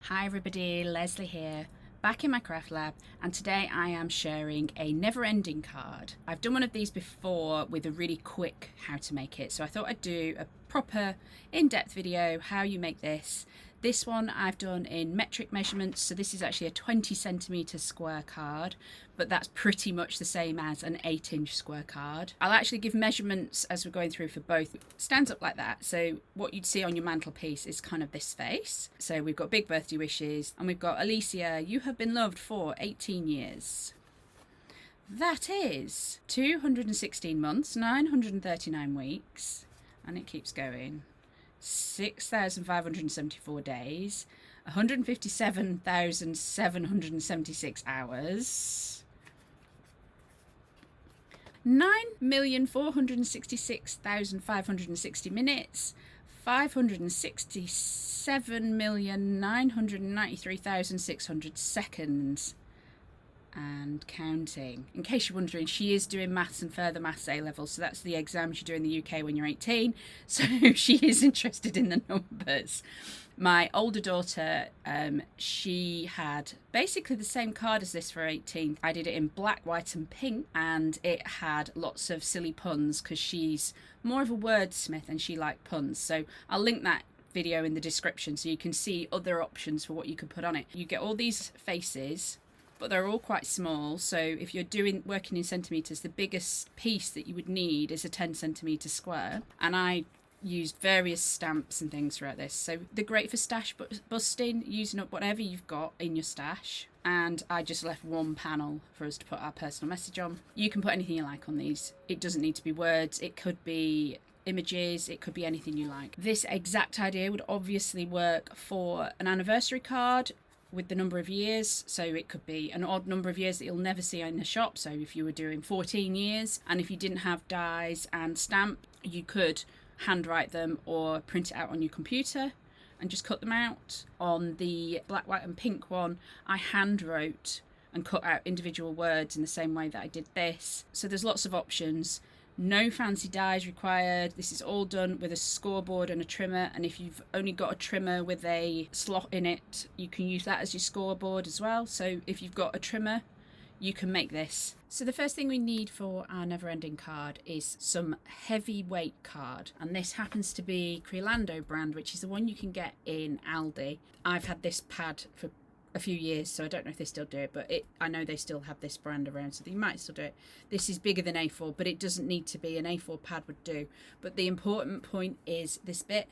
Hi everybody, Leslie here, back in my craft lab, and today I am sharing a never-ending card. I've done one of these before with a really quick how to make it, so I thought I'd do a proper in-depth video how you make this. This one I've done in metric measurements, so this is actually a 20 centimeter square card, but that's pretty much the same as an 8-inch square card. I'll actually give measurements as we're going through for both. It stands up like that, so what you'd see on your mantelpiece is kind of this face. So we've got big birthday wishes, and we've got Alicia, you have been loved for 18 years. That is 216 months, 939 weeks, and it keeps going. 6,574 days, 157,776 hours, 9,466,560 minutes, 567,993,600 seconds, and counting. In case you're wondering, she is doing maths and further maths A level, so that's the exams you do in the UK when you're 18, so she is interested in the numbers. My older daughter, she had basically the same card as this for 18th. I did it in black, white and pink, and it had lots of silly puns because she's more of a wordsmith and she liked puns, so I'll link that video in the description so you can see other options for what you could put on it. You get all these faces, but they're all quite small, so if you're working in centimetres, the biggest piece that you would need is a 10 centimetre square, and I used various stamps and things throughout this, so they're great for stash busting, using up whatever you've got in your stash. And I just left one panel for us to put our personal message on. You can put anything you like on these. It doesn't need to be words, it could be images, it could be anything you like. This exact idea would obviously work for an anniversary card with the number of years, so it could be an odd number of years that you'll never see in the shop. So if you were doing 14 years and if you didn't have dies and stamp, you could handwrite them or print it out on your computer and just cut them out. On the black, white and pink one, I hand wrote and cut out individual words in the same way that I did this. So there's lots of options. No fancy dies required. This is all done with a scoreboard and a trimmer, and if you've only got a trimmer with a slot in it, you can use that as your scoreboard as well. So if you've got a trimmer, you can make this. So the first thing we need for our never-ending card is some heavyweight card, and this happens to be Creolando brand, which is the one you can get in Aldi. I've had this pad for a few years, so I don't know if they still do it, but I know they still have this brand around, so they might still do it. This is bigger than A4, but it doesn't need to be. An A4 pad would do. But the important point is this bit.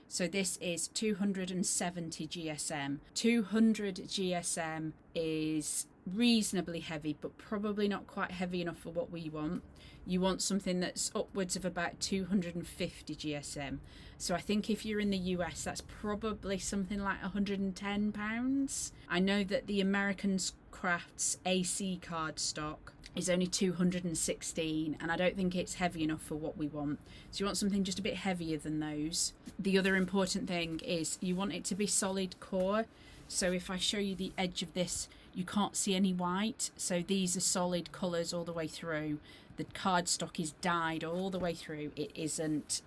So this is 270 GSM. 200 GSM is reasonably heavy, but probably not quite heavy enough for what we want. You want something that's upwards of about 250 GSM. So I think if you're in the US, that's probably something like £110. I know that the American Crafts AC card stock is only 216, and I don't think it's heavy enough for what we want. So you want something just a bit heavier than those. The other important thing is you want it to be solid core. So if I show you the edge of this, you can't see any white. So these are solid colours all the way through. The cardstock is dyed all the way through. It isn't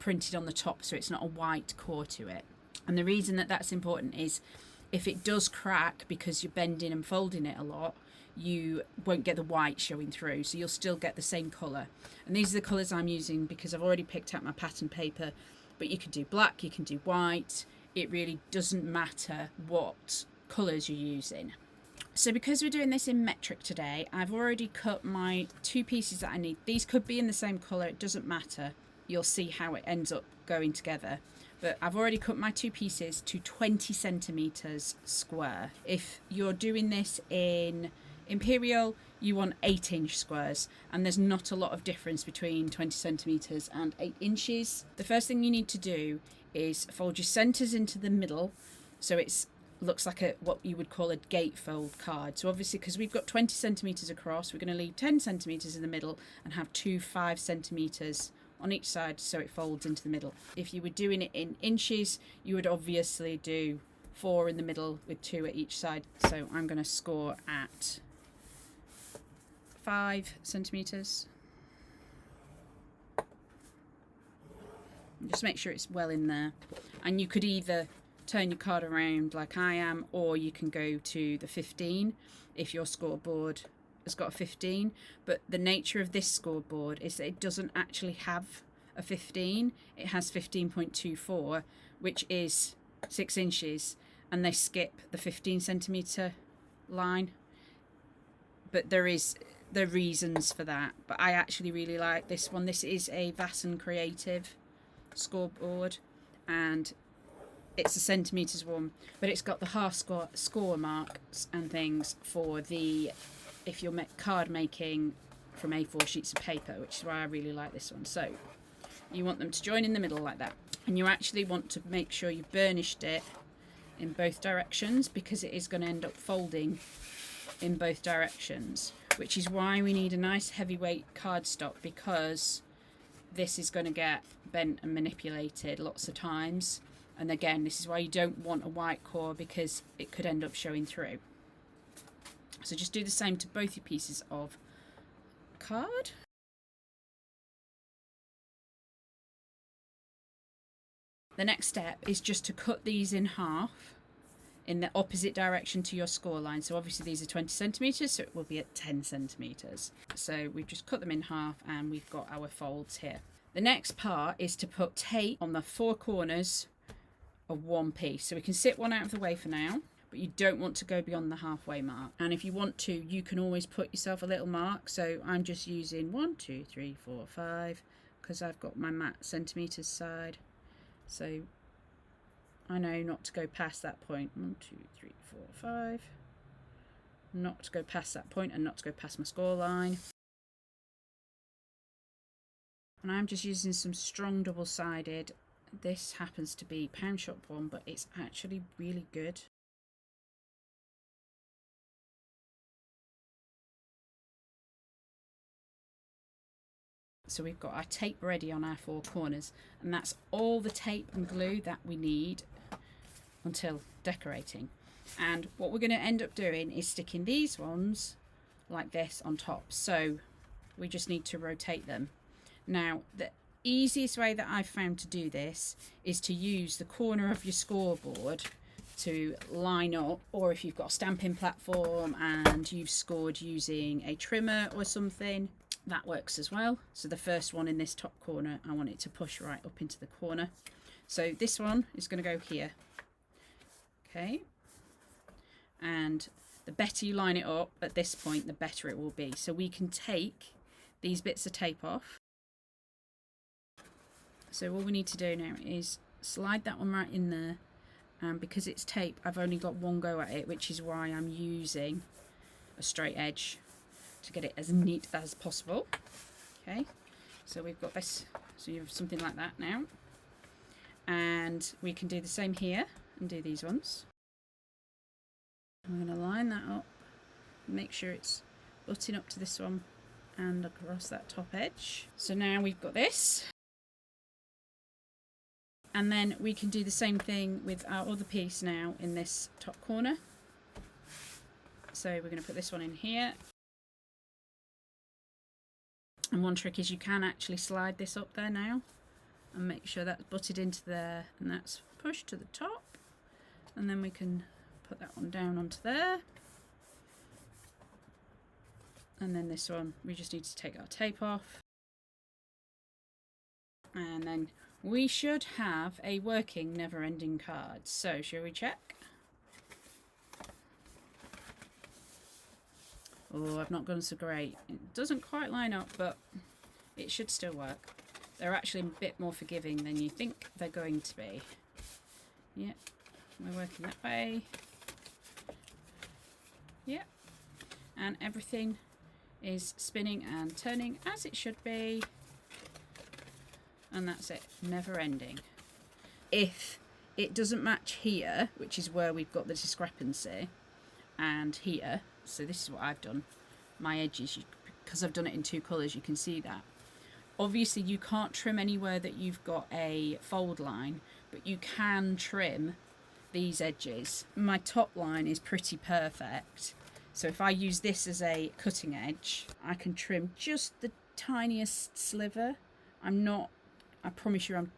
printed on the top, so it's not a white core to it. And the reason that that's important is if it does crack because you're bending and folding it a lot, you won't get the white showing through, so you'll still get the same colour. And these are the colours I'm using because I've already picked out my pattern paper, but you can do black, you can do white. It really doesn't matter what colours you're using. So because we're doing this in metric today, I've already cut my two pieces that I need. These could be in the same colour, it doesn't matter. You'll see how it ends up going together. But I've already cut my two pieces to 20 centimetres square. If you're doing this in Imperial, you want 8-inch squares, and there's not a lot of difference between 20 centimetres and 8 inches. The first thing you need to do is fold your centres into the middle, so it's looks like what you would call a gatefold card. So obviously, because we've got 20 centimetres across, we're going to leave 10 centimetres in the middle and have two 5 centimetres on each side, so it folds into the middle. If you were doing it in inches, you would obviously do 4 in the middle with 2 at each side. So I'm going to score at 5 centimetres. Just make sure it's well in there. And you could either turn your card around like I am, or you can go to the 15 if your scoreboard has got a 15. But the nature of this scoreboard is that it doesn't actually have a 15. It has 15.24, which is 6 inches, and they skip the 15 centimetre line. But there are reasons for that. But I actually really like this one. This is a Vasson Creative scoreboard, and it's a centimetres one, but it's got the half score marks and things for the, if you're card making from A4 sheets of paper, which is why I really like this one. So you want them to join in the middle like that, and you actually want to make sure you burnished it in both directions, because it is going to end up folding in both directions, which is why we need a nice heavyweight cardstock, because this is going to get bent and manipulated lots of times. And again, this is why you don't want a white core, because it could end up showing through. So just do the same to both your pieces of card. The next step is just to cut these in half in the opposite direction to your score line. So obviously these are 20 centimetres, so it will be at 10 centimetres. So we've just cut them in half, and we've got our folds here. The next part is to put tape on the 4 corners of one piece. So we can sit one out of the way for now, but you don't want to go beyond the halfway mark. And if you want to, you can always put yourself a little mark. So I'm just using 1, 2, 3, 4, 5, because I've got my mat centimetres side. So I know not to go past that point. 1, 2, 3, 4, 5. Not to go past that point, and not to go past my score line. And I'm just using some strong double-sided. This happens to be pound shop one, but it's actually really good. So we've got our tape ready on our 4 corners, and that's all the tape and glue that we need until decorating. And what we're going to end up doing is sticking these ones like this on top. So we just need to rotate them. Now, the easiest way that I've found to do this is to use the corner of your scoreboard to line up, or if you've got a stamping platform and you've scored using a trimmer or something, that works as well. So the first one in this top corner, I want it to push right up into the corner. So this one is going to go here. Okay. And the better you line it up at this point, the better it will be. So we can take these bits of tape off. So all we need to do now is slide that one right in there, and because it's tape, I've only got one go at it, which is why I'm using a straight edge to get it as neat as possible. Okay, so we've got this, so you have something like that now, and we can do the same here and do these ones. I'm going to line that up, make sure it's butting up to this one and across that top edge. So now we've got this. And then we can do the same thing with our other piece now in this top corner. So we're going to put this one in here. And one trick is you can actually slide this up there now and make sure that's butted into there, and that's pushed to the top. And then we can put that one down onto there. And then this one, we just need to take our tape off. And then we should have a working never-ending card. So shall we check? Oh, I've not gone so great. It doesn't quite line up, but it should still work. They're actually a bit more forgiving than you think they're going to be. Yep, we're working that way. Yep, and everything is spinning and turning as it should be. And that's it, never ending. If it doesn't match here, which is where we've got the discrepancy, and here, so this is what I've done, my edges, because I've done it in 2 colours, you can see that. Obviously you can't trim anywhere that you've got a fold line, but you can trim these edges. My top line is pretty perfect, so if I use this as a cutting edge, I can trim just the tiniest sliver. I promise you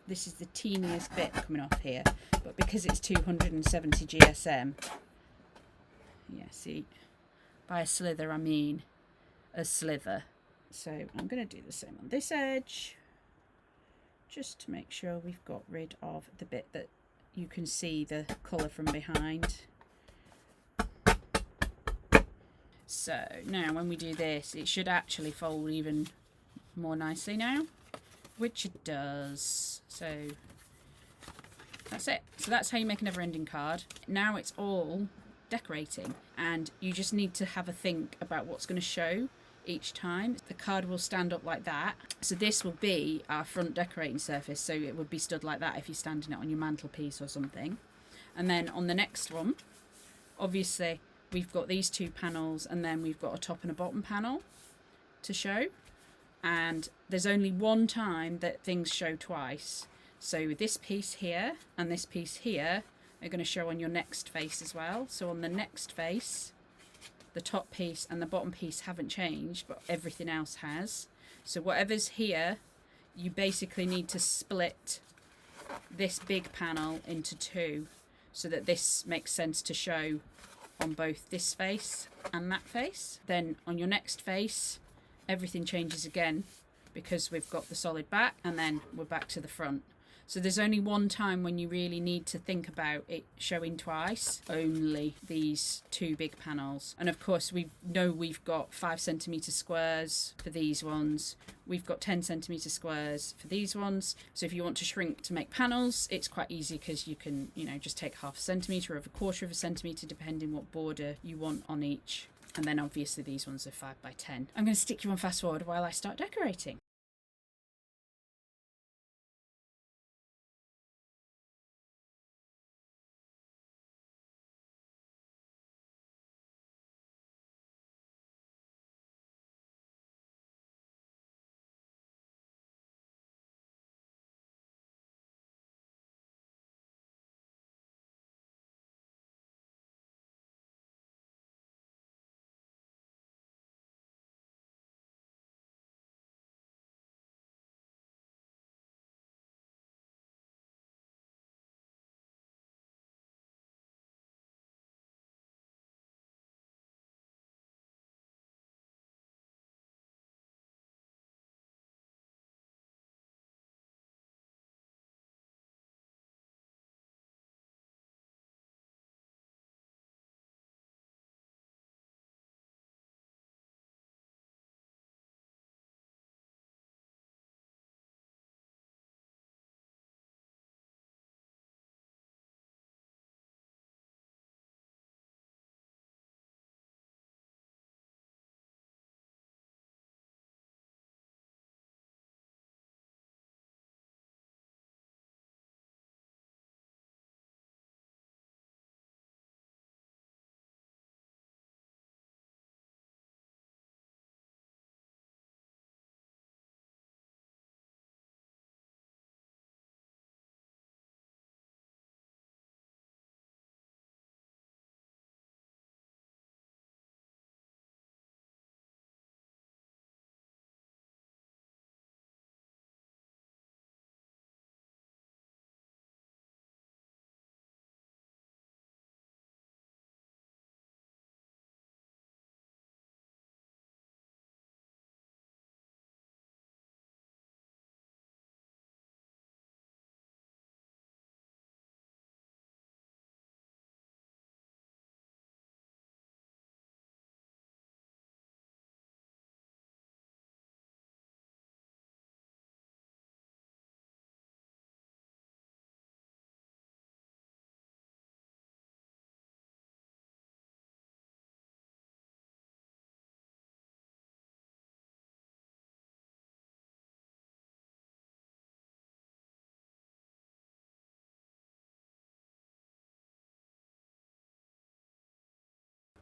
this is the teeniest bit coming off here, but because it's 270 GSM, yeah, see, by a slither I mean a slither. So I'm going to do the same on this edge, just to make sure we've got rid of the bit that you can see the colour from behind. So now when we do this, it should actually fold even more nicely now, which it does. So that's it. So that's how you make a never-ending card. Now it's all decorating, and you just need to have a think about what's going to show each time. The card will stand up like that. So this will be our front decorating surface, so it would be stood like that if you're standing it on your mantelpiece or something. And then on the next one, obviously we've got these two panels, and then we've got a top and a bottom panel to show. And there's only one time that things show twice. So this piece here and this piece here are going to show on your next face as well. So on the next face, the top piece and the bottom piece haven't changed, but everything else has. So whatever's here, you basically need to split this big panel into two, so that this makes sense to show on both this face and that face. Then on your next face, everything changes again because we've got the solid back, and then we're back to the front. So there's only one time when you really need to think about it showing twice, only these two big panels. And of course we know we've got 5cm squares for these ones, we've got 10cm squares for these ones. So if you want to shrink to make panels, it's quite easy, because you can, you know, just take 1/2 centimetre or 1/4 centimetre depending what border you want on each. And then obviously these ones are 5x10. I'm going to stick you on fast forward while I start decorating.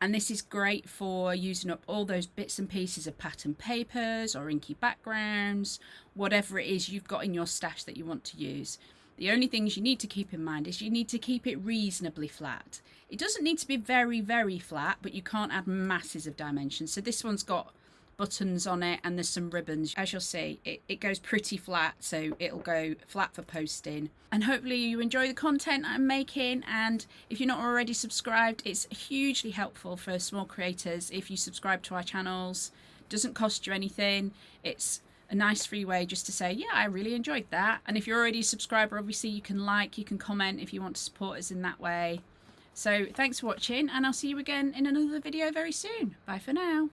And this is great for using up all those bits and pieces of pattern papers or inky backgrounds, whatever it is you've got in your stash that you want to use. The only things you need to keep in mind is you need to keep it reasonably flat. It doesn't need to be very, very flat, but you can't add masses of dimensions. So this one's got buttons on it, and there's some ribbons. As you'll see, it goes pretty flat, so it'll go flat for posting. And hopefully you enjoy the content I'm making, and if you're not already subscribed, it's hugely helpful for small creators if you subscribe to our channels. It doesn't cost you anything. It's a nice free way just to say, yeah, I really enjoyed that. And if you're already a subscriber, obviously you can like, you can comment if you want to support us in that way. So thanks for watching, and I'll see you again in another video very soon. Bye for now.